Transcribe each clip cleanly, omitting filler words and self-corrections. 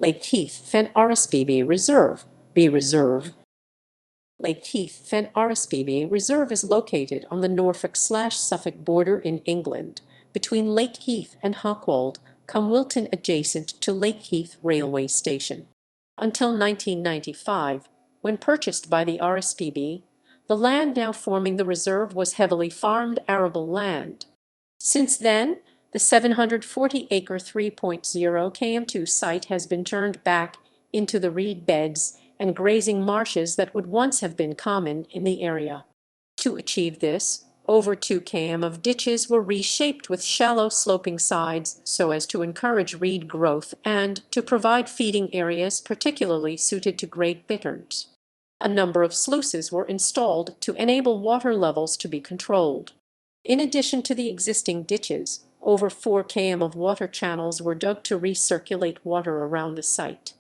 Lakenheath Fen RSPB Reserve, B Reserve. Lakenheath Fen RSPB Reserve is located on the Norfolk/Suffolk border in England, between Lakenheath and Hockwold, Wilton adjacent to Lakenheath railway station. Until 1995, when purchased by the RSPB, the land now forming the reserve was heavily farmed arable land. Since then, the 740-acre 3.0 km2 site has been turned back into the reed beds and grazing marshes that would once have been common in the area. To achieve this, over 2 km of ditches were reshaped with shallow sloping sides so as to encourage reed growth and to provide feeding areas particularly suited to great bitterns. A number of sluices were installed to enable water levels to be controlled. In addition to the existing ditches, over 4 km of water channels were dug to recirculate water around the site.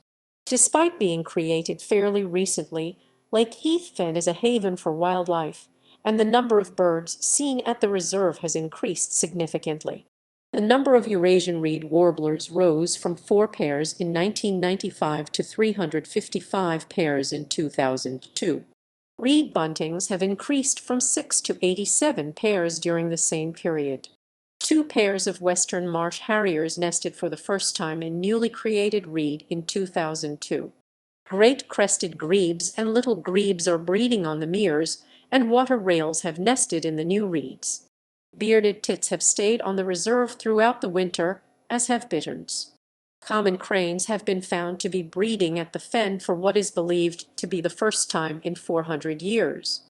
Despite being created fairly recently, Lakenheath Fen is a haven for wildlife, and the number of birds seen at the reserve has increased significantly. The number of Eurasian reed warblers rose from 4 pairs in 1995 to 355 pairs in 2002. Reed buntings have increased from 6 to 87 pairs during the same period. 2 pairs of western marsh harriers nested for the first time in newly created reed in 2002. Great crested grebes and little grebes are breeding on the meres, and water rails have nested in the new reeds. Bearded tits have stayed on the reserve throughout the winter, as have bitterns. Common cranes have been found to be breeding at the fen for what is believed to be the first time in 400 years.